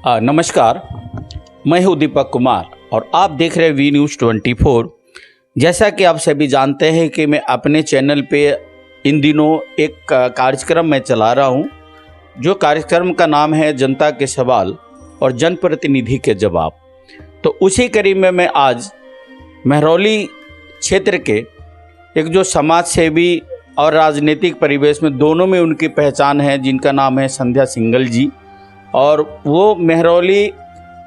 नमस्कार, मैं हूं दीपक कुमार और आप देख रहे हैं वी न्यूज़ 24। जैसा कि आप सभी जानते हैं कि मैं अपने चैनल पे इन दिनों एक कार्यक्रम में चला रहा हूं, जो कार्यक्रम का नाम है जनता के सवाल और जनप्रतिनिधि के जवाब। तो उसी कड़ी में मैं आज महरौली क्षेत्र के एक जो समाज सेवी और राजनीतिक परिवेश में दोनों में उनकी पहचान है, जिनका नाम है संध्या सिंघल जी, और वो महरौली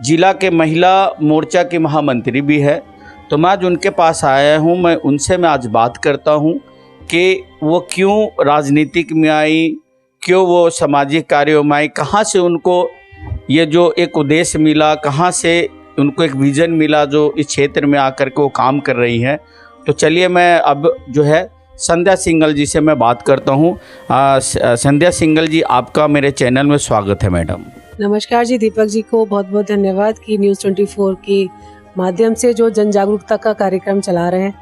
जिला के महिला मोर्चा की महामंत्री भी है। तो मैं आज उनके पास आया हूँ, मैं उनसे आज बात करता हूँ कि वो क्यों राजनीतिक में आई, क्यों वो सामाजिक कार्यों में आई, कहाँ से उनको ये जो एक उद्देश्य मिला, कहाँ से उनको एक विज़न मिला जो इस क्षेत्र में आकर के वो काम कर रही हैं। तो चलिए मैं अब जो है संध्या सिंघल जी से मैं बात करता हूँ। संध्या सिंघल जी, आपका मेरे चैनल में स्वागत है मैडम। नमस्कार जी, दीपक जी को बहुत बहुत धन्यवाद कि न्यूज़ 24 के माध्यम से जो जन जागरूकता का कार्यक्रम चला रहे हैं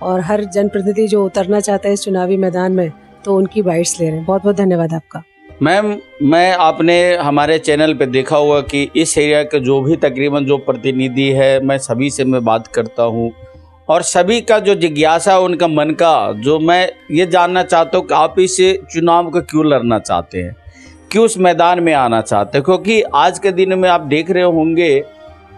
और हर जनप्रतिनिधि जो उतरना चाहता है इस चुनावी मैदान में तो उनकी बाइट्स ले रहे हैं। बहुत बहुत धन्यवाद आपका। मैम, मैं आपने हमारे चैनल पे देखा होगा कि इस एरिया के जो भी तकरीबन जो प्रतिनिधि है, मैं सभी से मैं बात करता हूँ और सभी का जो जिज्ञासा उनका मन का जो मैं ये जानना चाहता हूँ कि आप इस चुनाव को क्यों लड़ना चाहते हैं, क्यों उस मैदान में आना चाहते हैं। क्योंकि आज के दिन में आप देख रहे होंगे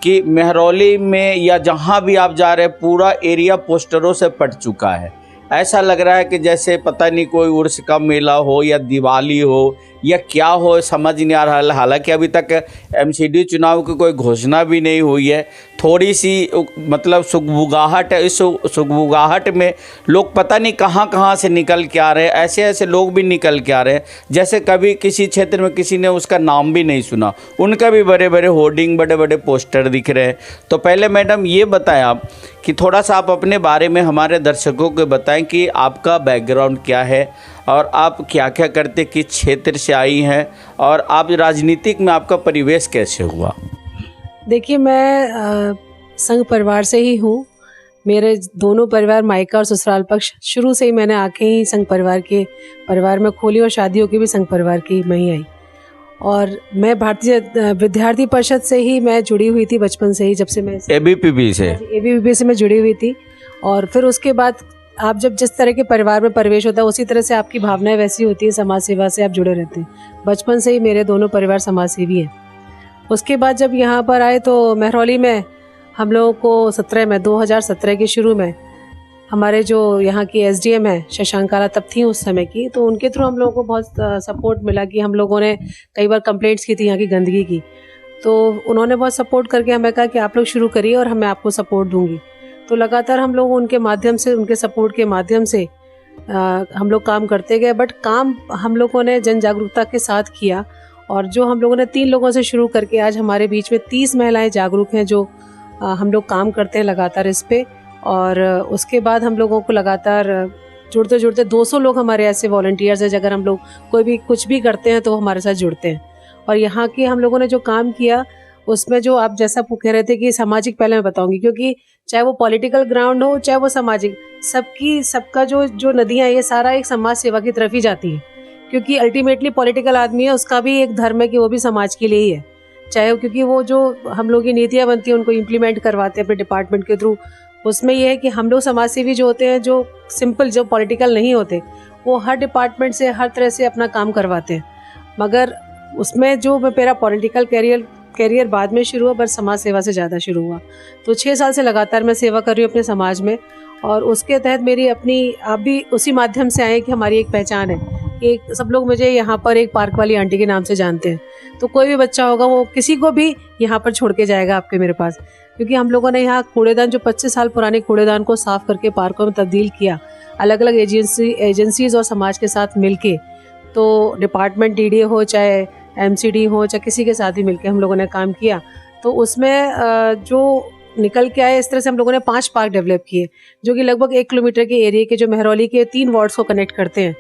कि महरौली में या जहाँ भी आप जा रहे हैं पूरा एरिया पोस्टरों से पट चुका है। ऐसा लग रहा है कि जैसे पता नहीं कोई उर्स का मेला हो या दिवाली हो या क्या हो, समझ नहीं आ रहा। हालांकि अभी तक एमसीडी चुनाव की कोई घोषणा भी नहीं हुई है। थोड़ी सी मतलब सुगबुगाहट है। इस सुगबुगाहट में लोग पता नहीं कहाँ कहाँ से निकल के आ रहे हैं। ऐसे ऐसे लोग भी निकल के आ रहे हैं जैसे कभी किसी क्षेत्र में किसी ने उसका नाम भी नहीं सुना। उनका भी बड़े बड़े होर्डिंग, बड़े बड़े पोस्टर दिख रहे हैं। तो पहले मैडम ये बताएं आप कि थोड़ा सा आप अपने बारे में हमारे दर्शकों को बताएं कि आपका बैकग्राउंड क्या है और आप क्या क्या करते, किस क्षेत्र से आई हैं और आप राजनीतिक में आपका परिवेश कैसे हुआ। देखिए, मैं संघ परिवार से ही हूँ। मेरे दोनों परिवार, मायका और ससुराल पक्ष, शुरू से ही मैंने आके ही संघ परिवार में खोली और शादियों की भी संघ परिवार की मैं ही आई। और मैं भारतीय विद्यार्थी परिषद से ही मैं जुड़ी हुई थी बचपन से ही, जब से मैं एबीवीपी से मैं जुड़ी हुई थी। और फिर उसके बाद आप जब जिस तरह के परिवार में प्रवेश होता है उसी तरह से आपकी भावनाएं वैसी होती है, समाज सेवा से आप जुड़े रहते हैं। बचपन से ही मेरे दोनों परिवार समाज सेवी हैं। उसके बाद जब यहाँ पर आए तो महरौली में हम लोगों को 2017 के शुरू में हमारे जो यहाँ की एसडीएम है शशांक काला तब थी उस समय की, तो उनके थ्रू हम लोगों को बहुत सपोर्ट मिला कि हम लोगों ने कई बार कंप्लेंट्स की थी यहाँ की गंदगी की। तो उन्होंने बहुत सपोर्ट करके हमें कहा कि आप लोग शुरू करिए और मैं आपको सपोर्ट दूंगी। तो लगातार हम लोग उनके माध्यम से, उनके सपोर्ट के माध्यम से हम लोग काम करते गए। बट काम हम लोगों ने जन जागरूकता के साथ किया और जो हम लोगों ने 3 लोगों से शुरू करके आज हमारे बीच में 30 महिलाएं जागरूक हैं जो हम लोग काम करते हैं लगातार इस पे। और उसके बाद हम लोगों को लगातार जुड़ते जुड़ते 200 लोग हमारे ऐसे वॉलंटियर्स हैं, अगर हम लोग कोई भी कुछ भी करते हैं तो हमारे साथ जुड़ते हैं। और यहाँ के हम लोगों ने जो काम किया उसमें जो आप जैसा कह रहे थे कि सामाजिक, पहले मैं बताऊंगी, क्योंकि चाहे वो पॉलिटिकल ग्राउंड हो चाहे वो सामाजिक, सबका जो नदियाँ ये सारा एक समाज सेवा की तरफ ही जाती है। क्योंकि अल्टीमेटली पॉलिटिकल आदमी है, उसका भी एक धर्म है कि वो भी समाज के लिए ही है। चाहे क्योंकि वो जो हम लोग की नीतियाँ बनती हैं उनको इम्प्लीमेंट करवाते हैं अपने डिपार्टमेंट के थ्रू। उसमें ये है कि हम लोग समाज सेवी जो होते हैं, जो सिंपल, जो पॉलिटिकल नहीं होते, वो हर डिपार्टमेंट से हर तरह से अपना काम करवाते हैं। मगर उसमें जो मेरा पॉलिटिकल कैरियर बाद में शुरू हुआ, पर समाज सेवा से ज़्यादा शुरू हुआ। तो 6 साल से लगातार मैं सेवा कर रही हूँ अपने समाज में। और उसके तहत मेरी अपनी, आप भी उसी माध्यम से आए कि हमारी एक पहचान है। एक सब लोग मुझे यहाँ पर एक पार्क वाली आंटी के नाम से जानते हैं। तो कोई भी बच्चा होगा वो किसी को भी यहाँ पर छोड़ के जाएगा आपके मेरे पास, क्योंकि हम लोगों ने यहाँ कूड़ेदान, जो 25 साल पुराने कूड़ेदान को साफ करके पार्कों में तब्दील किया, अलग अलग एजेंसीज और समाज के साथ मिलके। तो डिपार्टमेंट डीडीए हो चाहे एमसीडी हो चाहे किसी के साथ ही मिलके हम लोगों ने काम किया। तो उसमें जो निकल के आए, इस तरह से हम लोगों ने 5 पार्क डेवलप किए जो कि लगभग 1 किलोमीटर के एरिया के, जो महरौली के 3 वार्ड्स को कनेक्ट करते हैं,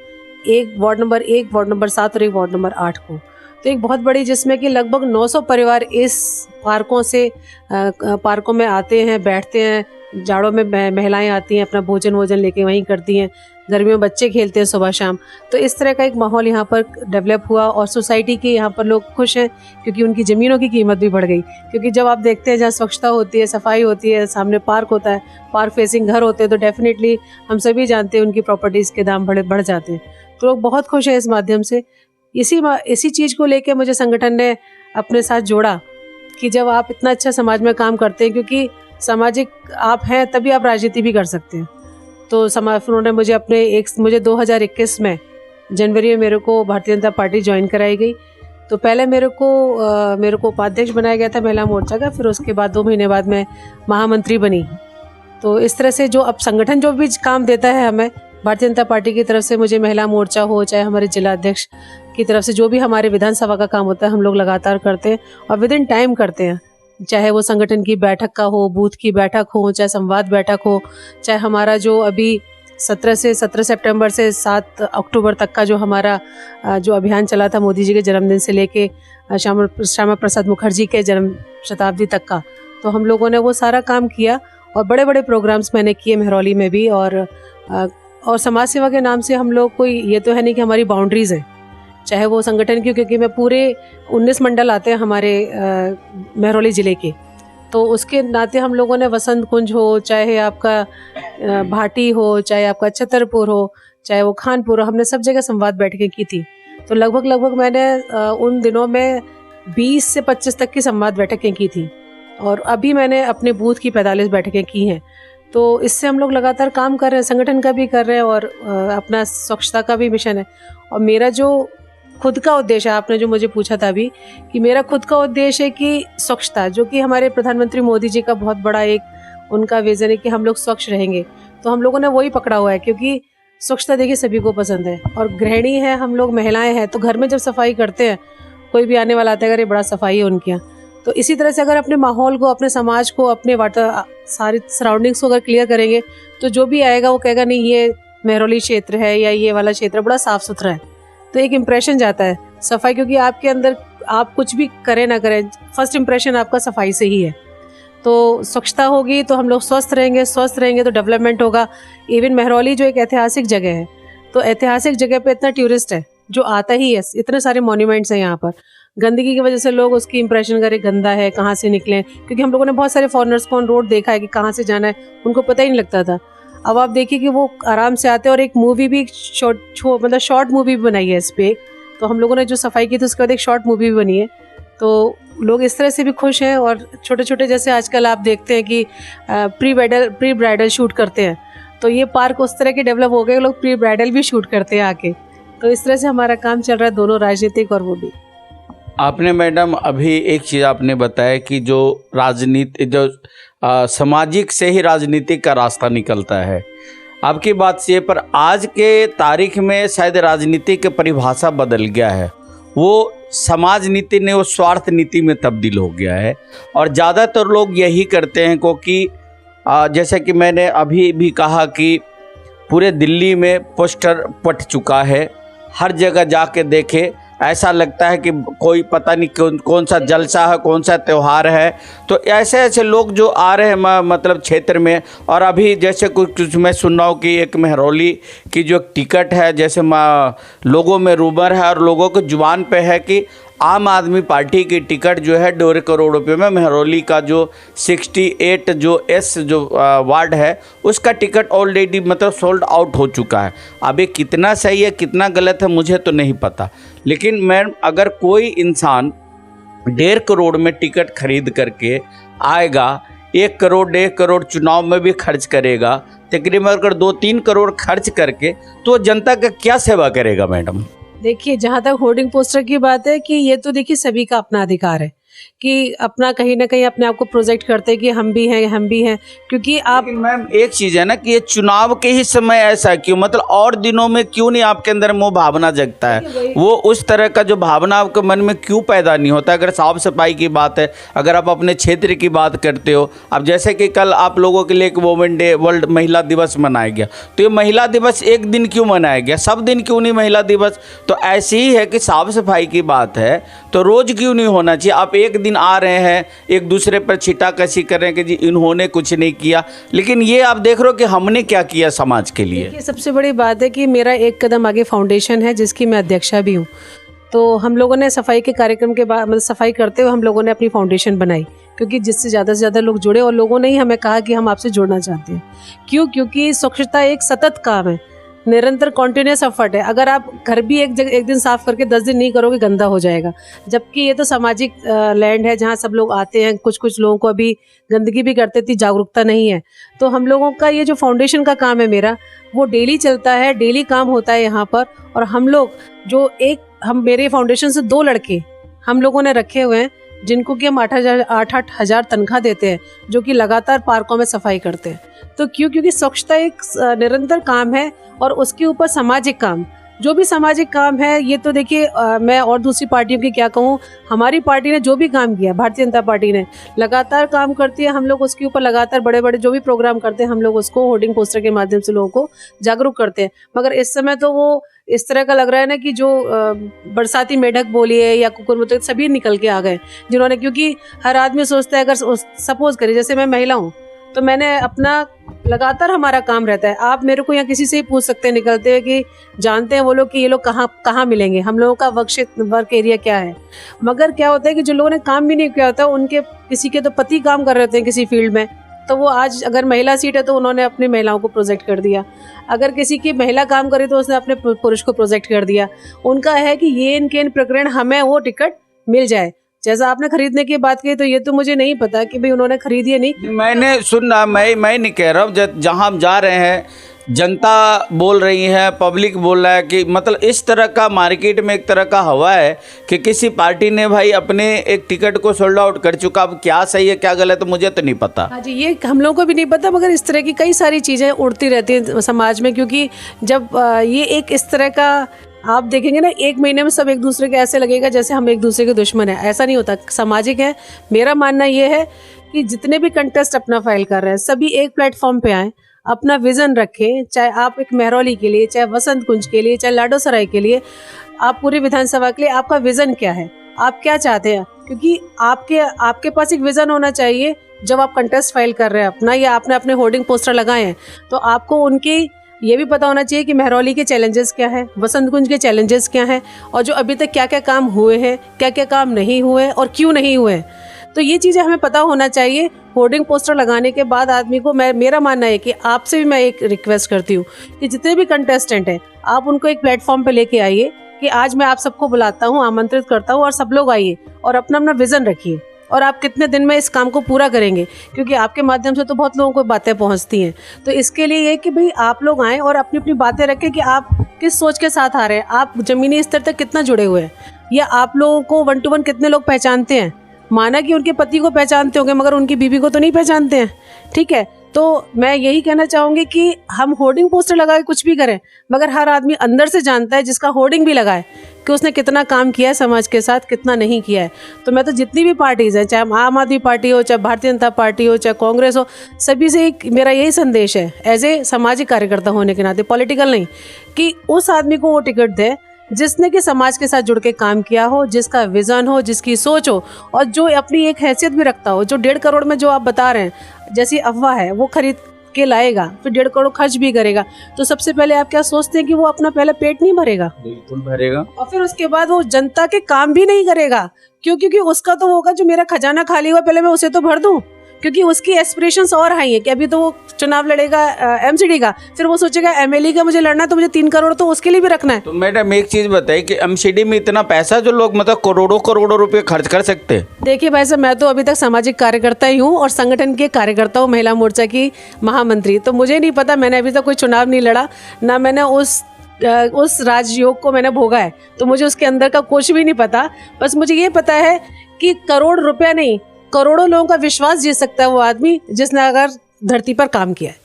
एक वार्ड नंबर 1, वार्ड नंबर 7 और एक वार्ड नंबर 8 को। तो एक बहुत बड़ी, जिसमें कि लगभग 900 परिवार इस पार्कों में आते हैं, बैठते हैं, जाड़ों में महिलाएं आती हैं, अपना भोजन वोजन लेके वहीं करती हैं, गर्मियों में बच्चे खेलते हैं सुबह शाम। तो इस तरह का एक माहौल यहाँ पर डेवलप हुआ और सोसाइटी के यहाँ पर लोग खुश हैं क्योंकि उनकी ज़मीनों की कीमत भी बढ़ गई। क्योंकि जब आप देखते हैं जहाँ स्वच्छता होती है, सफाई होती है, सामने पार्क होता है, पार्क फेसिंग घर होते हैं, तो डेफिनेटली हम सभी जानते हैं उनकी प्रॉपर्टीज़ के दाम बढ़ जाते हैं। तो लोग बहुत खुश हैं इस माध्यम से। इसी चीज़ को लेकर मुझे संगठन ने अपने साथ जोड़ा कि जब आप इतना अच्छा समाज में काम करते हैं, क्योंकि सामाजिक आप हैं तभी आप राजनीति भी कर सकते हैं। तो उन्होंने मुझे 2021 में जनवरी में मेरे को भारतीय जनता पार्टी ज्वाइन कराई गई। तो पहले मेरे को उपाध्यक्ष बनाया गया था महिला मोर्चा का, फिर उसके बाद 2 महीने बाद मैं महामंत्री बनी। तो इस तरह से जो अब संगठन जो भी काम देता है हमें भारतीय जनता पार्टी की तरफ से, मुझे महिला मोर्चा हो चाहे हमारे जिला अध्यक्ष की तरफ से, जो भी हमारे विधानसभा का काम होता है हम लोग लगातार करते हैं और विद इन टाइम करते हैं। चाहे वो संगठन की बैठक का हो, बूथ की बैठक हो, चाहे संवाद बैठक हो, चाहे हमारा जो अभी 17 सितंबर से 7 अक्टूबर तक का जो हमारा जो अभियान चला था मोदी जी के जन्मदिन से लेके श्यामा प्रसाद मुखर्जी के जन्म शताब्दी तक का, तो हम लोगों ने वो सारा काम किया और बड़े बड़े प्रोग्राम्स मैंने किए महरौली में भी। और समाज सेवा के नाम से हम लोग कोई ये तो है नहीं कि हमारी बाउंड्रीज़ हैं, चाहे वो संगठन की, क्योंकि मैं पूरे 19 मंडल आते हैं हमारे महरौली ज़िले के, तो उसके नाते हम लोगों ने वसंत कुंज हो, चाहे आपका भाटी हो, चाहे आपका छतरपुर हो, चाहे वो खानपुर हो, हमने सब जगह संवाद बैठकें की थी। तो लगभग मैंने उन दिनों में 20 से 25 तक की संवाद बैठकें की थी और अभी मैंने अपने बूथ की 45 बैठकें की हैं। तो इससे हम लोग लगातार काम कर रहे हैं, संगठन का भी कर रहे हैं और अपना स्वच्छता का भी मिशन है। और मेरा जो खुद का उद्देश्य है, आपने जो मुझे पूछा था अभी, कि मेरा खुद का उद्देश्य है कि स्वच्छता, जो कि हमारे प्रधानमंत्री मोदी जी का बहुत बड़ा एक उनका विजन है कि हम लोग स्वच्छ रहेंगे, तो हम लोगों ने वही पकड़ा हुआ है। क्योंकि स्वच्छता देखिए सभी को पसंद है और गृहिणी है, हम लोग महिलाएं हैं, तो घर में जब सफाई करते हैं, कोई भी आने वाला आता है अगर ये बड़ा सफाई है उनके यहाँ, तो इसी तरह से अगर अपने माहौल को, अपने समाज को, अपने सारी सराउंडिंग्स को अगर क्लियर करेंगे, तो जो भी आएगा वो कहेगा नहीं ये महरौली क्षेत्र है या ये वाला क्षेत्र बड़ा साफ सुथरा है, तो एक इम्प्रेशन जाता है सफाई। क्योंकि आपके अंदर आप कुछ भी करें ना करें, फर्स्ट इम्प्रेशन आपका सफाई से ही है। तो स्वच्छता होगी तो हम लोग स्वस्थ रहेंगे तो डेवलपमेंट होगा। इवन महरौली जो एक ऐतिहासिक जगह है, तो ऐतिहासिक जगह पे इतना टूरिस्ट है जो आता ही है, इतने सारे मॉन्यूमेंट्स हैं यहाँ पर। गंदगी की वजह से लोग उसकी इंप्रेशन करें गंदा है, कहाँ से निकले, क्योंकि हम लोगों ने बहुत सारे फॉरनर्स को ऑन रोड देखा है कि कहाँ से जाना है, उनको पता ही नहीं लगता था। अब आप देखिए कि वो आराम से आते हैं और एक मूवी भी शॉर्ट मूवी भी बनाई है इस पर। तो हम लोगों ने जो सफाई की थी उसके बाद एक शॉर्ट मूवी भी बनी है। तो लोग इस तरह से भी खुश हैं। और छोटे छोटे जैसे आजकल आप देखते हैं कि प्री ब्राइडल शूट करते हैं, तो ये पार्क उस तरह के डेवलप हो गए, लोग प्री ब्राइडल भी शूट करते हैं आके। तो इस तरह से हमारा काम चल रहा है, दोनों राजनीतिक और वो भी। आपने मैडम अभी एक चीज़ आपने बताया कि जो राजनीति जो सामाजिक से ही राजनीति का रास्ता निकलता है, आपकी बात से, पर आज के तारीख में शायद राजनीति की परिभाषा बदल गया है, वो समाज नीति ने वो स्वार्थ नीति में तब्दील हो गया है। और ज़्यादातर लोग यही करते हैं, क्योंकि जैसे कि मैंने अभी भी कहा कि पूरे दिल्ली में पोस्टर पट चुका है, हर जगह जाके देखे ऐसा लगता है कि कोई पता नहीं कौन सा जलसा है, कौन सा त्यौहार है। तो ऐसे ऐसे लोग जो आ रहे हैं मतलब क्षेत्र में। और अभी जैसे कुछ मैं सुन रहा हूँ कि एक महरौली की जो टिकट है, जैसे लोगों में रूमर है और लोगों के जुबान पे है कि आम आदमी पार्टी की टिकट जो है 1.5 करोड़ रुपये में महरौली का जो 68 जो एस जो वार्ड है उसका टिकट ऑलरेडी मतलब सोल्ड आउट हो चुका है। अब ये कितना सही है कितना गलत है मुझे तो नहीं पता, लेकिन मैम अगर कोई इंसान 1.5 करोड़ में टिकट खरीद करके आएगा, 1 करोड़ 1.5 करोड़ चुनाव में भी खर्च करेगा, तकरीबन अगर 2-3 करोड़ खर्च करके, तो जनता का क्या सेवा करेगा मैडम? देखिए, जहाँ तक होर्डिंग पोस्टर की बात है कि ये तो देखिए सभी का अपना अधिकार है कि अपना कहीं ना कहीं अपने आप को प्रोजेक्ट करते हैं कि हम भी हैं, क्योंकि आप मैम एक चीज़ है ना कि ये चुनाव के ही समय ऐसा क्यों, मतलब और दिनों में क्यों नहीं आपके अंदर वो भावना जगता है, वो उस तरह का जो भावना आपके मन में क्यों पैदा नहीं होता? अगर साफ सफाई की बात है, अगर आप अपने क्षेत्र की बात करते हो, अब जैसे कि कल आप लोगों के लिए एक वुमेन डे वर्ल्ड महिला दिवस मनाया गया, तो ये महिला दिवस एक दिन क्यों मनाया गया, सब दिन क्यों नहीं महिला दिवस? तो ऐसे ही है कि साफ सफाई की बात है तो रोज़ क्यों नहीं होना चाहिए? आप एक दिन दिन आ रहे हैं एक दूसरे पर छिटाकशी कर रहे हैं कि जी इन्होंने कुछ नहीं किया, लेकिन ये आप देख रहे हो कि हमने क्या किया समाज के लिए। ये सबसे बड़ी बात है कि मेरा एक कदम आगे फाउंडेशन है जिसकी मैं अध्यक्षा भी हूँ। तो हम लोगों ने सफाई के कार्यक्रम के बाद, मतलब सफाई करते हुए हम लोगों ने अपनी फाउंडेशन बनाई, क्योंकि जिससे ज़्यादा से ज़्यादा लोग जुड़े, और लोगों ने ही हमें कहा कि हम आपसे जुड़ना चाहते हैं। क्यों? क्योंकि स्वच्छता एक सतत काम है, निरंतर कॉन्टिन्यूस एफर्ट है। अगर आप घर भी एक दिन साफ करके 10 दिन नहीं करोगे, गंदा हो जाएगा। जबकि ये तो सामाजिक लैंड है जहाँ सब लोग आते हैं। कुछ लोगों को अभी गंदगी भी करते थी, जागरूकता नहीं है। तो हम लोगों का ये जो फाउंडेशन का काम है मेरा, वो डेली चलता है, डेली काम होता है यहाँ पर। और हम लोग जो मेरे फाउंडेशन से 2 लड़के हम लोगों ने रखे हुए हैं, जिनको कि हम 8 हज़ार तनख्वाह देते हैं, जो कि लगातार पार्कों में सफाई करते हैं। तो क्योंकि स्वच्छता एक निरंतर काम है, और उसके ऊपर सामाजिक काम, जो भी सामाजिक काम है, ये तो देखिए मैं और दूसरी पार्टियों की क्या कहूँ, हमारी पार्टी ने जो भी काम किया, भारतीय जनता पार्टी ने लगातार काम करती है। हम लोग उसके ऊपर लगातार बड़े बड़े जो भी प्रोग्राम करते हैं, हम लोग उसको होर्डिंग पोस्टर के माध्यम से लोगों को जागरूक करते हैं। मगर इस समय तो वो इस तरह का लग रहा है ना कि जो बरसाती मेढक बोलिए या कुकुर मुतक सभी निकल के आ गए, जिन्होंने, क्योंकि हर आदमी सोचता है, अगर सपोज करिए जैसे मैं महिला हूँ तो मैंने अपना लगातार हमारा काम रहता है। आप मेरे को यहाँ किसी से ही पूछ सकते हैं निकलते हैं कि जानते हैं वो लोग कि ये लोग कहाँ मिलेंगे, हम लोगों का वर्क एरिया क्या है। मगर क्या होता है कि जो लोगों ने काम भी नहीं किया होता, उनके किसी के तो पति काम कर रहे होते हैं किसी फील्ड में, तो वो आज अगर महिला सीट है तो उन्होंने अपनी महिलाओं को प्रोजेक्ट कर दिया। अगर किसी की महिला काम करे तो उसने अपने पुरुष को प्रोजेक्ट कर दिया। उनका है कि ये इनके प्रकरण हमें वो टिकट मिल जाए। जैसा आपने खरीदने की बात की, तो ये तो मुझे नहीं पता कि भाई उन्होंने खरीदी है नहीं। मैंने सुना, मैं नहीं कह रहा हूँ, जहाँ हम जा रहे हैं जनता बोल रही है, पब्लिक बोल रहा है कि मतलब इस तरह का मार्केट में एक तरह का हवा है कि किसी पार्टी ने भाई अपने एक टिकट को सोल्ड आउट कर चुका। अब क्या सही है क्या गलत है मुझे तो नहीं पता। हाँ जी, ये हम लोगों को भी नहीं पता, मगर इस तरह की कई सारी चीज़ें उड़ती रहती हैं समाज में। क्योंकि जब ये एक इस तरह का आप देखेंगे ना, 1 महीने में सब एक दूसरे के ऐसे लगेगा जैसे हम एक दूसरे के दुश्मन है। ऐसा नहीं होता, सामाजिक है। मेरा मानना ये है कि जितने भी कंटेस्ट अपना फाइल कर रहे हैं, सभी एक प्लेटफॉर्म पे आएँ, अपना विज़न रखें। चाहे आप एक महरौली के लिए, चाहे वसंत कुंज के लिए, चाहे लाडोसराय के लिए, आप पूरी विधानसभा के लिए, आपका विज़न क्या है, आप क्या चाहते हैं। क्योंकि आपके पास एक विज़न होना चाहिए। जब आप कंटेस्ट फाइल कर रहे हैं अपना, या आपने अपने होर्डिंग पोस्टर लगाए हैं, तो आपको उनकी ये भी पता होना चाहिए कि महरौली के चैलेंजेस क्या है, वसंत कुंज के चैलेंजेस क्या हैं, और जो अभी तक क्या क्या काम हुए हैं, क्या क्या काम नहीं हुए और क्यों नहीं हुए। तो ये चीज़ें हमें पता होना चाहिए। होर्डिंग पोस्टर लगाने के बाद आदमी को, मेरा मानना है कि आपसे भी मैं एक रिक्वेस्ट करती हूँ कि जितने भी कंटेस्टेंट हैं, आप उनको एक प्लेटफॉर्म पे लेके आइए कि आज मैं आप सबको बुलाता हूँ, आमंत्रित करता हूँ, और सब लोग आइए और अपना अपना विज़न रखिए, और आप कितने दिन में इस काम को पूरा करेंगे। क्योंकि आपके माध्यम से तो बहुत लोगों को बातें पहुंचती हैं। तो इसके लिए ये कि भाई आप लोग आएँ और अपनी अपनी बातें रखें कि आप किस सोच के साथ आ रहे हैं, आप ज़मीनी स्तर तक कितना जुड़े हुए हैं, या आप लोगों को 1 to 1 कितने लोग पहचानते हैं। माना कि उनके पति को पहचानते होंगे, मगर उनकी बीवी को तो नहीं पहचानते हैं। ठीक है, तो मैं यही कहना चाहूँगी कि हम होर्डिंग पोस्टर लगा के कुछ भी करें, मगर हर आदमी अंदर से जानता है, जिसका होर्डिंग भी लगाए, कि उसने कितना काम किया है समाज के साथ, कितना नहीं किया है। तो मैं तो जितनी भी पार्टीज़ हैं, चाहे आम आदमी पार्टी हो, चाहे भारतीय जनता पार्टी हो, चाहे कांग्रेस हो, सभी से मेरा यही संदेश है, एज ए सामाजिक कार्यकर्ता होने के नाते, पॉलिटिकल नहीं, कि उस आदमी को वो टिकट दे जिसने कि समाज के साथ जुड़ के काम किया हो, जिसका विज़न हो, जिसकी सोच हो, और जो अपनी एक हैसियत भी रखता हो। जो 1.5 करोड़ में जो आप बता रहे हैं, जैसी अफवाह है, वो खरीद के लाएगा, फिर 1.5 करोड़ खर्च भी करेगा, तो सबसे पहले आप क्या सोचते हैं कि वो अपना पहले पेट नहीं भरेगा? बिल्कुल भरेगा। और फिर उसके बाद वो जनता के काम भी नहीं करेगा। क्योंकि उसका तो होगा जो मेरा खजाना खाली हुआ, पहले मैं उसे तो भर दूं। क्योंकि उसकी एस्पिरेशंस और हाई है कि अभी तो वो चुनाव लड़ेगा एमसीडी का, फिर वो सोचेगा एमएलए का मुझे लड़ना है, तो मुझे 3 करोड़ तो उसके लिए भी रखना है। तो मैडम एक चीज़ बताइए कि एमसीडी में इतना पैसा जो लोग मतलब करोड़ों रुपए खर्च कर सकते हैं? देखिए भाई साहब, मैं तो अभी तक सामाजिक कार्यकर्ता ही हूँ और संगठन के कार्यकर्ता हूँ, महिला मोर्चा की महामंत्री। तो मुझे नहीं पता, मैंने अभी तक कोई चुनाव नहीं लड़ा, ना मैंने उस राजयोग को मैंने भोगा है, तो मुझे उसके अंदर का कुछ भी नहीं पता। बस मुझे ये पता है कि करोड़ रुपया नहीं, करोड़ों लोगों का विश्वास जीत सकता है वो आदमी जिसने अगर धरती पर काम किया है।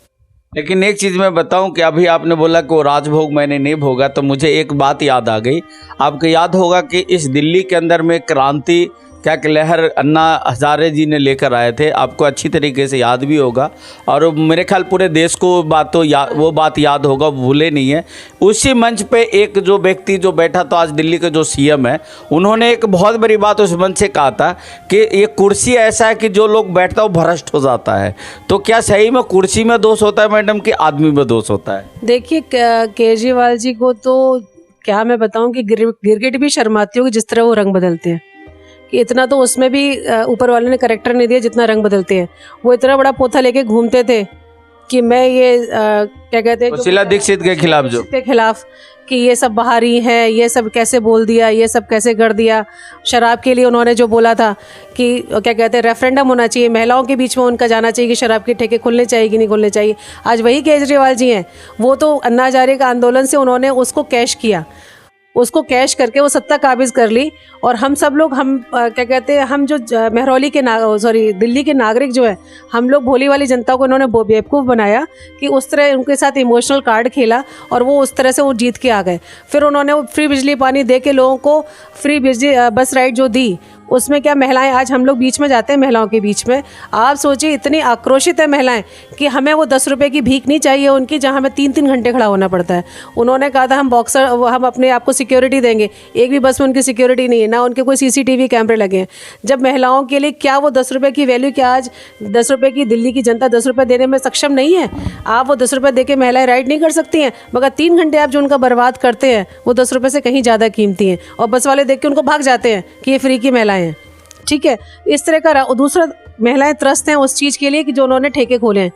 लेकिन एक चीज़ मैं बताऊं कि अभी आपने बोला कि वो राजभोग मैंने नहीं भोगा, तो मुझे एक बात याद आ गई। आपको याद होगा कि इस दिल्ली के अंदर में क्रांति क्या कि लहर अन्ना हजारे जी ने लेकर आए थे, आपको अच्छी तरीके से याद भी होगा और मेरे ख्याल पूरे देश को वो बात याद होगा, भूले नहीं है। उसी मंच पे एक जो व्यक्ति जो बैठा तो आज दिल्ली के जो सीएम है, उन्होंने एक बहुत बड़ी बात उस मंच से कहा था कि ये कुर्सी ऐसा है कि जो लोग बैठता है वो भ्रष्ट हो जाता है। तो क्या सही में कुर्सी में दोष होता है मैडम कि आदमी में दोष होता है? देखिए केजरीवाल जी को तो क्या मैं बताऊं कि गिरगिट भी शर्माती होगी जिस तरह वो रंग बदलते हैं, कि इतना तो उसमें भी ऊपर वाले ने करेक्टर नहीं दिया जितना रंग बदलते हैं। वो इतना बड़ा पोथा लेके घूमते थे कि मैं ये क्या कहते हैं, शीला दीक्षित के खिलाफ कि ये सब बाहरी है, ये सब कैसे बोल दिया, ये सब कैसे कर दिया। शराब के लिए उन्होंने जो बोला था कि क्या कहते हैं रेफरेंडम होना चाहिए, महिलाओं के बीच में उनका जाना चाहिए कि शराब के ठेके खुलने चाहिए कि नहीं खुलने चाहिए। आज वही केजरीवाल जी हैं, वो तो अन्ना हजारे का आंदोलन से उन्होंने उसको कैश किया, उसको कैश करके वो सत्ता काबिज कर ली। और हम सब लोग क्या कहते हैं, हम जो महरौली के दिल्ली के नागरिक जो है, हम लोग भोली वाली जनता को इन्होंने बेवकूफ़ बनाया कि उस तरह उनके साथ इमोशनल कार्ड खेला और वो उस तरह से वो जीत के आ गए। फिर उन्होंने वो फ्री बिजली पानी दे के लोगों को फ्री बिजली बस राइड जो दी, उसमें क्या महिलाएं, आज हम लोग बीच में जाते हैं महिलाओं के बीच में, आप सोचिए इतनी आक्रोशित है महिलाएं कि हमें वो 10 रुपये की भीख नहीं चाहिए उनकी, जहां हमें 3-3 घंटे खड़ा होना पड़ता है। उन्होंने कहा था हम अपने आप को सिक्योरिटी देंगे, एक भी बस में उनकी सिक्योरिटी नहीं है, ना उनके कोई CCTV कैमरे लगे हैं। जब महिलाओं के लिए क्या वो 10 रुपये की वैल्यू, क्या आज 10 रुपये की दिल्ली की जनता 10 रुपये देने में सक्षम नहीं है? आप वो 10 रुपये दे के महिलाएं राइड नहीं कर सकती हैं, मगर 3 घंटे आप जो उनका बर्बाद करते हैं वो 10 रुपये से कहीं ज़्यादा कीमती हैं। और बस वाले देख के उनको भाग जाते हैं कि ये फ्री की महिलाएं हैं। ठीक है, इस तरह का। दूसरा, महिलाएं त्रस्त हैं उस चीज़ के लिए कि जो उन्होंने ठेके खोले हैं,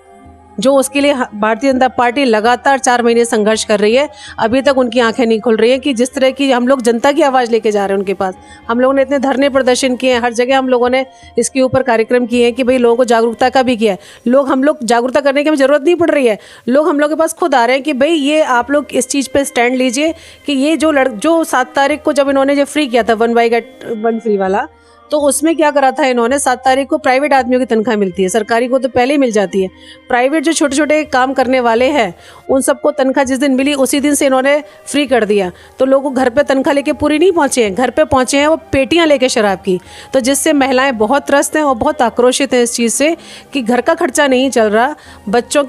जो उसके लिए भारतीय जनता पार्टी लगातार 4 महीने संघर्ष कर रही है। अभी तक उनकी आंखें नहीं खुल रही हैं कि जिस तरह की हम लोग जनता की आवाज़ लेके जा रहे हैं उनके पास। हम लोगों ने इतने धरने प्रदर्शन किए हैं, हर जगह हम लोगों ने इसके ऊपर कार्यक्रम किए हैं कि भाई लोगों को जागरूकता का भी किया है। हम लोग जागरूकता करने की हमें ज़रूरत नहीं पड़ रही है, हम लोग के पास खुद आ रहे हैं कि भाई ये आप लोग इस चीज़ पर स्टैंड लीजिए कि ये जो 7 तारीख को जब इन्होंने जो फ्री किया था 1 बाई गेट 1 फ्री वाला, तो उसमें क्या करा था इन्होंने, 7 तारीख को प्राइवेट आदमियों की तनख्वाह मिलती है, सरकारी को तो पहले ही मिल जाती है। प्राइवेट जो छोटे छोटे काम करने वाले हैं उन सबको तनख्वाह जिस दिन मिली उसी दिन से इन्होंने फ्री कर दिया। तो लोग घर पे तनख्वाह लेके पूरी नहीं पहुंचे हैं, घर पे पहुंचे हैं वो पेटियां लेके शराब की। तो जिससे महिलाएं बहुत त्रस्त हैं और बहुत आक्रोशित हैं इस चीज़ से कि घर का खर्चा नहीं चल रहा, बच्चों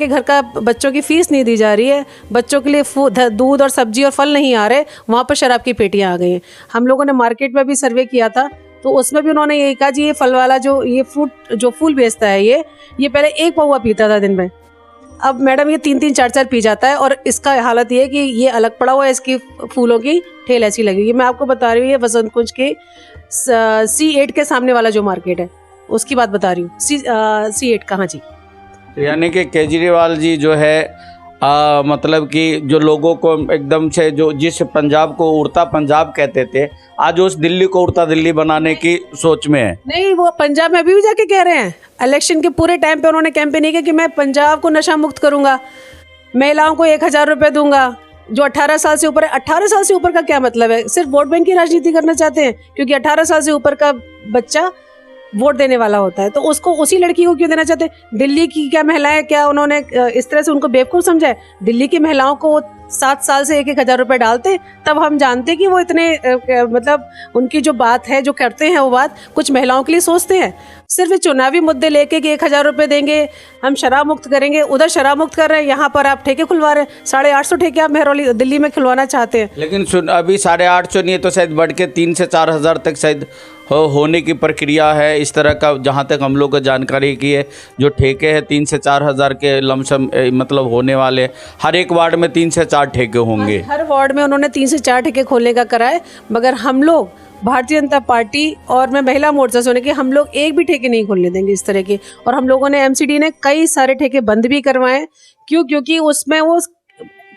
की फीस नहीं दी जा रही है, बच्चों के लिए दूध और सब्जी और फल नहीं आ रहे, वहाँ पर शराब की पेटियाँ आ गई हैं। हम लोगों ने मार्केट में भी सर्वे किया था तो उसमें भी उन्होंने यही कहा जी ये फल वाला जो फूल बेचता है ये पहले 1 पौवा पीता था दिन में, अब मैडम ये 3-3 4-4 पी जाता है। और इसका हालत ये है कि ये अलग पड़ा हुआ है, इसकी फूलों की ठेल ऐसी लगी हुई है। मैं आपको बता रही हूँ ये वसंत कुंज के C8 के सामने वाला जो मार्केट है उसकी बात बता रही हूँ। C8 कहाँ जी? यानी कि केजरीवाल जी जो है मतलब कि जो लोगों को एकदम से जिस पंजाब को उड़ता पंजाब कहते थे, आज उस दिल्ली को उड़ता दिल्ली बनाने की सोच में है। नहीं, वो पंजाब में अभी भी जाके कह रहे हैं, इलेक्शन के पूरे टाइम पे उन्होंने कैंपेन किया कि मैं पंजाब को नशा मुक्त करूंगा, महिलाओं को 1000 रुपये दूंगा जो 18 साल से ऊपर है। 18 साल से ऊपर का क्या मतलब है? सिर्फ वोट बैंक की राजनीति करना चाहते हैं क्योंकि 18 साल से ऊपर का बच्चा वोट देने वाला होता है, तो उसको उसी लड़की को क्यों देना चाहते हैं? दिल्ली की क्या महिलाएं, क्या उन्होंने इस तरह से उनको बेवकूफ़ समझा है? दिल्ली की महिलाओं को 7 साल से 1-1000 रुपये डालते, तब हम जानते कि वो इतने मतलब उनकी जो बात है, जो करते हैं वो बात कुछ महिलाओं के लिए सोचते हैं। सिर्फ चुनावी मुद्दे लेके कि 1000 रुपये देंगे, हम शराब मुक्त करेंगे, उधर शराब मुक्त कर रहे हैं, यहाँ पर आप ठेके खुलवा रहे हैं। 850 ठेके आप महरौली दिल्ली में खुलवाना चाहते हैं। लेकिन अभी 850 नहीं है तो शायद बढ़ के 3 से 4 हज़ार तक शायद होने की प्रक्रिया है। इस तरह का जहाँ तक हम लोग को जानकारी की है, जो ठेके हैं 3 से 4 हज़ार के लमसम मतलब होने वाले, हर एक वार्ड में 3 से 4 ठेके होंगे। हर वार्ड में उन्होंने 3 से 4 ठेके खोलने का करा है, मगर हम लोग भारतीय जनता पार्टी और मैं महिला मोर्चा से होने के हम लोग एक भी ठेके नहीं खोलने देंगे इस तरह के। और हम लोगों ने MCD ने कई सारे ठेके बंद भी करवाए। क्योंकि उसमें वो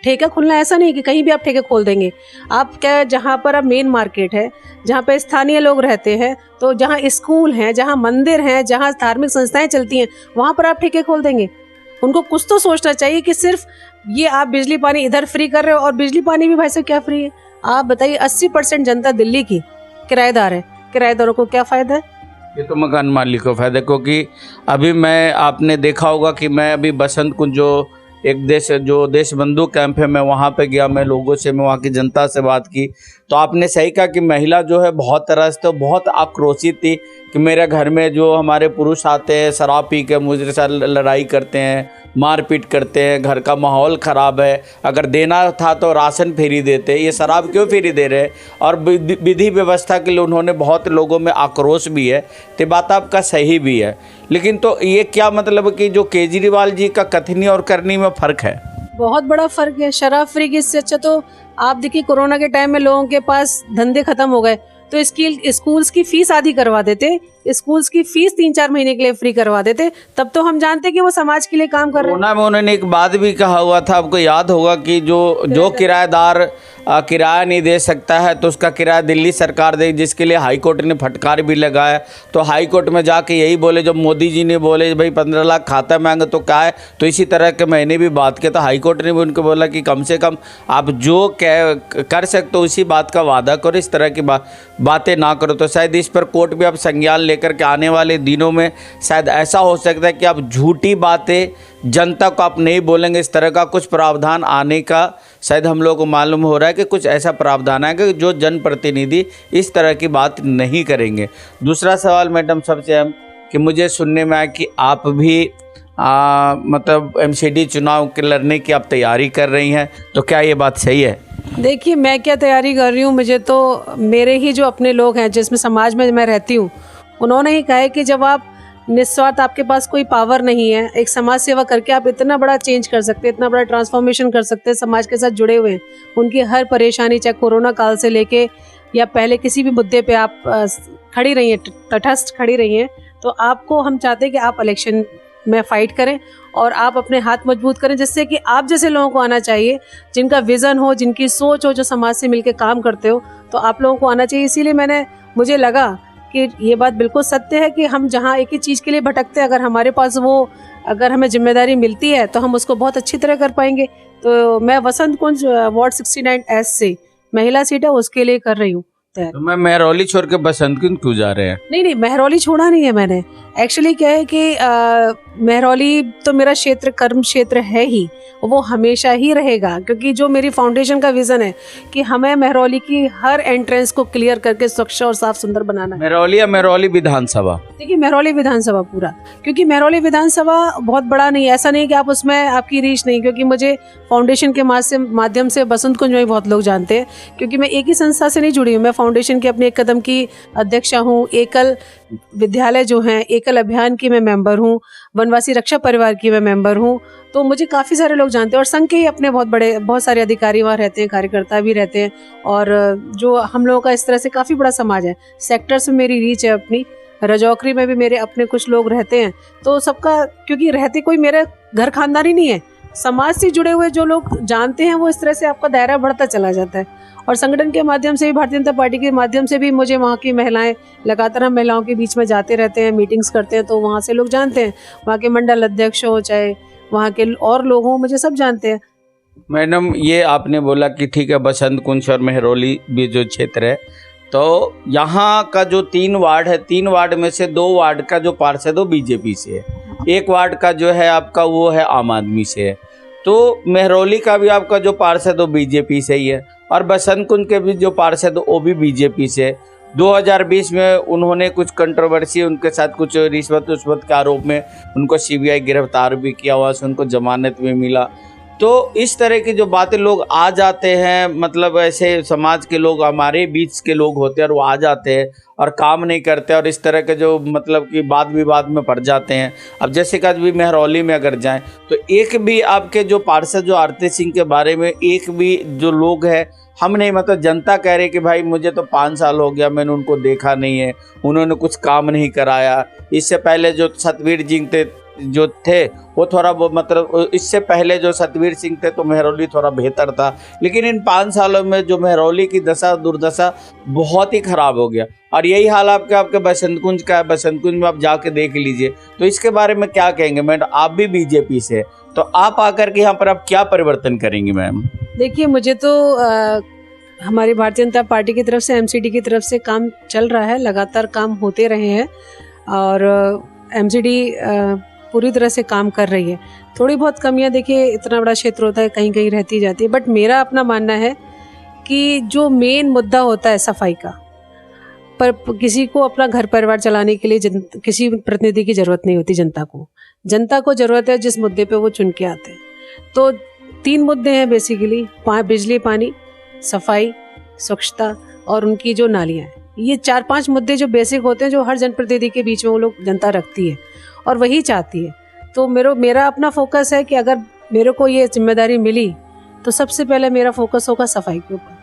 ठेका खुलना ऐसा नहीं कि कहीं भी आप ठेके खोल देंगे। आप क्या, जहाँ पर अब मेन मार्केट है, जहाँ पे स्थानीय लोग रहते हैं, तो जहाँ स्कूल हैं, जहाँ मंदिर हैं, जहाँ धार्मिक संस्थाएं चलती हैं, वहाँ पर आप ठेके खोल देंगे। उनको कुछ तो सोचना चाहिए कि सिर्फ ये आप बिजली पानी इधर फ्री कर रहे हो, और बिजली पानी भी भाई साहब क्या फ्री है? आप बताइए, 80% जनता दिल्ली की किराएदार है, किराएदारों को क्या फ़ायदा है? ये तो मकान मालिक को फ़ायदा, क्योंकि अभी आपने देखा होगा कि मैं अभी बसंत कुंज जो एक देश बंधु कैंप है, मैं वहाँ पे गया, मैं लोगों से, मैं वहाँ की जनता से बात की, तो आपने सही कहा कि महिला जो है बहुत तरह से तो बहुत आक्रोशित थी कि मेरे घर में जो हमारे पुरुष आते हैं शराब पी के मुझे साथ लड़ाई करते हैं, मारपीट करते हैं, घर का माहौल ख़राब है, अगर देना था तो राशन फ्री देते, ये शराब क्यों फ्री दे रहे हैं। और विधि व्यवस्था के लिए उन्होंने बहुत लोगों में आक्रोश भी है, तो बात आपका सही भी है। लेकिन तो ये क्या मतलब कि जो केजरीवाल जी का कथनी और करनी में फ़र्क है? बहुत बड़ा फ़र्क है। शराब फ्री की इससे अच्छा तो आप देखिए कोरोना के टाइम में लोगों के पास धंधे खत्म हो गए तो इसकी स्कूल्स की फीस आधी करवा देते, स्कूल्स की फीस 3-4 महीने के लिए फ्री करवा देते, तब तो हम जानते कि वो समाज के लिए काम कर रहे हैं। कोरोना में उन्होंने एक बात भी कहा हुआ था, आपको याद होगा कि जो किराएदार किराया नहीं दे सकता है तो उसका किराया दिल्ली सरकार दे, जिसके लिए हाई कोर्ट ने फटकार भी लगाया। तो हाई कोर्ट में जाके यही बोले, जब मोदी जी ने बोले भाई 15 लाख खाता मांगे तो क्या है, तो इसी तरह के मैंने भी बात किया, तो हाई कोर्ट ने भी उनको बोला कि कम से कम आप जो कर सकते हो उसी बात का वादा करो, इस तरह की बातें ना करो। तो शायद इस पर कोर्ट भी अब संज्ञान लेकर के आने वाले दिनों में शायद ऐसा हो सकता है कि आप झूठी बातें जनता को आप नहीं बोलेंगे, इस तरह का कुछ प्रावधान आने का शायद हम लोग को मालूम हो रहा है कि कुछ ऐसा प्रावधान है कि जो जनप्रतिनिधि इस तरह की बात नहीं करेंगे। दूसरा सवाल मैडम सबसे अहम कि मुझे सुनने में आया कि आप भी मतलब एमसीडी चुनाव के लड़ने की आप तैयारी कर रही हैं, तो क्या ये बात सही है? देखिए मैं क्या तैयारी कर रही हूँ, मुझे तो मेरे ही जो अपने लोग हैं जिसमें समाज में मैं रहती हूँ उन्होंने ही कहा है कि जब आप निस्वार्थ, आपके पास कोई पावर नहीं है, एक समाज सेवा करके आप इतना बड़ा चेंज कर सकते हैं, इतना बड़ा ट्रांसफॉर्मेशन कर सकते हैं, समाज के साथ जुड़े हुए हैं, उनकी हर परेशानी चाहे कोरोना काल से लेके या पहले किसी भी मुद्दे पे आप खड़ी रही हैं, तटस्थ खड़ी रही हैं, तो आपको हम चाहते हैं कि आप इलेक्शन में फाइट करें और आप अपने हाथ मजबूत करें, जिससे कि आप जैसे लोगों को आना चाहिए, जिनका विज़न हो, जिनकी सोच हो, जो समाज से मिलकर काम करते हो, तो आप लोगों को आना चाहिए। इसीलिए मुझे लगा कि ये बात बिल्कुल सत्य है कि हम जहाँ एक ही चीज़ के लिए भटकते हैं, अगर हमें जिम्मेदारी मिलती है तो हम उसको बहुत अच्छी तरह कर पाएंगे। तो मैं वसंत कुंज वार्ड 69S से महिला सीट है उसके लिए कर रही हूँ। तो मैं मेहरौली छोड़ के बसंत कुंज क्यों जा रहे हैं? नहीं, मेहरौली छोड़ा नहीं है मैंने। एक्चुअली क्या है कि मेहरौली तो मेरा क्षेत्र, कर्म क्षेत्र है ही, वो हमेशा ही रहेगा, क्योंकि जो मेरी फाउंडेशन का विज़न है कि हमें मेहरौली की हर एंट्रेंस को क्लियर करके स्वच्छ और साफ सुंदर बनाना है। मेहरौली या मेहरौली विधानसभा? देखिए मेहरौली विधानसभा पूरा, क्योंकि मेहरौली विधानसभा बहुत बड़ा नहीं है, ऐसा नहीं कि आप उसमें आपकी रीच नहीं, क्योंकि मुझे फाउंडेशन के माध्यम से बसंत कुंज में बहुत लोग जानते हैं, क्योंकि मैं एक ही संस्था से नहीं जुड़ी हूँ, मैं फाउंडेशन की अपनी एक कदम की अध्यक्षा हूँ, एकल विद्यालय जो हैं, एकल अभियान की मैं मेंबर हूँ, वनवासी रक्षा परिवार की मैं मेंबर हूँ, तो मुझे काफ़ी सारे लोग जानते हैं। और संघ के ही अपने बहुत सारे अधिकारी वहाँ रहते हैं, कार्यकर्ता भी रहते हैं, और जो हम लोगों का इस तरह से काफ़ी बड़ा समाज है। सेक्टर्स में मेरी रीच है अपनी, रजौकरी में भी मेरे अपने कुछ लोग रहते हैं, तो सबका, क्योंकि रहते कोई मेरे घर खानदानी नहीं है, समाज से जुड़े हुए जो लोग जानते हैं, वो इस तरह से आपका दायरा बढ़ता चला जाता है। और संगठन के माध्यम से भी, भारतीय जनता पार्टी के माध्यम से भी मुझे वहाँ की महिलाएं, लगातार हम महिलाओं के बीच में जाते रहते हैं, मीटिंग्स करते हैं, तो वहाँ से लोग जानते हैं, वहाँ के मंडल अध्यक्ष हो चाहे वहाँ के और लोग हों, मुझे सब जानते हैं। मैडम ये आपने बोला कि ठीक है बसंत कुंज और मेहरौली भी जो क्षेत्र है, तो यहाँ का जो 3 वार्ड है, 3 वार्ड में से 2 वार्ड का जो पार्षद वो बीजेपी से है, 1 वार्ड का जो है आपका वो है आम आदमी से है, तो मेहरौली का भी आपका जो पार्षद वो बीजेपी से ही है, और बसंत कुंज के भी जो पार्षद वो भी बीजेपी से। 2020 में उन्होंने कुछ कंट्रोवर्सी, उनके साथ कुछ रिश्वत के आरोप में उनको सीबीआई गिरफ्तार भी किया हुआ, उनको जमानत भी मिला। तो इस तरह की जो बातें लोग आ जाते हैं, मतलब ऐसे समाज के लोग, हमारे बीच के लोग होते हैं और वो आ जाते हैं और काम नहीं करते, और इस तरह के जो मतलब कि वाद विवाद में पड़ जाते हैं। अब जैसे कि भी मेहरौली में अगर जाएं तो एक भी आपके जो पार्षद जो आरती सिंह के बारे में एक भी जो लोग हैं, हम नहीं, मतलब जनता कह रहे कि भाई मुझे तो 5 साल हो गया, मैंने उनको देखा नहीं है, उन्होंने कुछ काम नहीं कराया। इससे पहले जो सतवीर सिंह जो थे वो थोड़ा वो, मतलब इससे पहले जो सतवीर सिंह थे तो मेहरौली थोड़ा बेहतर था, लेकिन इन 5 सालों में जो मेहरौली की दुर्दशा बहुत ही ख़राब हो गया। और यही हाल आपके बसंत कुंज का है। बसंत कुंज में आप जाके देख लीजिए, तो इसके बारे में क्या कहेंगे मैडम? आप भी बीजेपी से, तो आप आकर के यहाँ पर आप क्या परिवर्तन करेंगी मैम? देखिए मुझे तो हमारी भारतीय जनता पार्टी की तरफ से, एमसीडी की तरफ से काम चल रहा है, लगातार काम होते रहे हैं, और एमसीडी पूरी तरह से काम कर रही है। थोड़ी बहुत कमियां, देखिए इतना बड़ा क्षेत्र होता है, कहीं कहीं रहती जाती है, बट मेरा अपना मानना है कि जो मेन मुद्दा होता है सफाई का, पर किसी को अपना घर परिवार चलाने के लिए किसी प्रतिनिधि की ज़रूरत नहीं होती। जनता को ज़रूरत है जिस मुद्दे पे वो चुन के आते हैं। तो 3 मुद्दे हैं बेसिकली, बिजली, पानी, सफाई, स्वच्छता और उनकी जो नालियाँ हैं। ये 4-5 मुद्दे जो बेसिक होते हैं, जो हर जनप्रतिनिधि के बीच में वो लोग जनता रखती है और वही चाहती है। तो मेरा अपना फोकस है कि अगर मेरे को ये जिम्मेदारी मिली तो सबसे पहले मेरा फोकस होगा सफाई के ऊपर,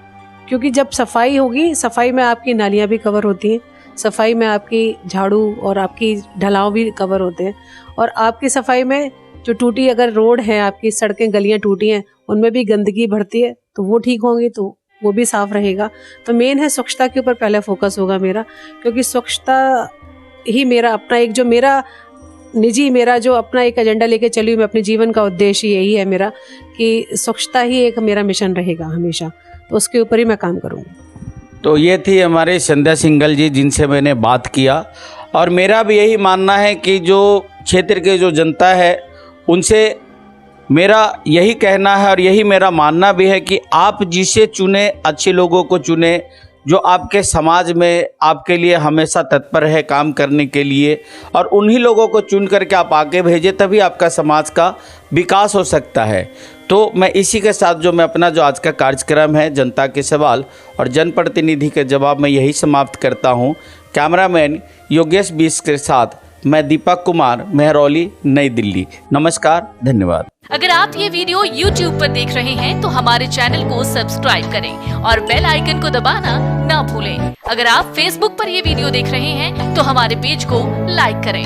क्योंकि जब सफाई होगी, सफाई में आपकी नालियाँ भी कवर होती हैं, सफाई में आपकी झाड़ू और आपकी ढलाव भी कवर होते हैं, और आपकी सफाई में जो टूटी अगर रोड है, आपकी सड़कें गलियाँ टूटी हैं, उनमें भी गंदगी भरती है, तो वो ठीक होंगी तो वो भी साफ रहेगा। तो मेन है स्वच्छता के ऊपर पहले फोकस होगा मेरा, क्योंकि स्वच्छता ही मेरा अपना एक जो मेरा जो अपना एक एजेंडा लेके चली हूँ मैं, अपने जीवन का उद्देश्य यही है मेरा कि स्वच्छता ही एक मेरा मिशन रहेगा हमेशा, तो उसके ऊपर ही मैं काम करूँगी। तो ये थी हमारे संध्या सिंघल जी जिनसे मैंने बात किया, और मेरा भी यही मानना है कि जो क्षेत्र के जो जनता है उनसे मेरा यही कहना है और यही मेरा मानना भी है कि आप जिसे चुने, अच्छे लोगों को चुने, जो आपके समाज में आपके लिए हमेशा तत्पर है काम करने के लिए, और उन्हीं लोगों को चुन करके आप आगे भेजें, तभी आपका समाज का विकास हो सकता है। तो मैं इसी के साथ जो मैं अपना जो आज का कार्यक्रम है जनता के सवाल और जनप्रतिनिधि के जवाब में यही समाप्त करता हूँ। कैमरामैन योगेश बीस के साथ मैं दीपक कुमार, मेहरौली, नई दिल्ली। नमस्कार, धन्यवाद। अगर आप ये वीडियो YouTube पर देख रहे हैं तो हमारे चैनल को सब्सक्राइब करें और बेल आइकन को दबाना ना भूलें। अगर आप Facebook पर ये वीडियो देख रहे हैं तो हमारे पेज को लाइक करें।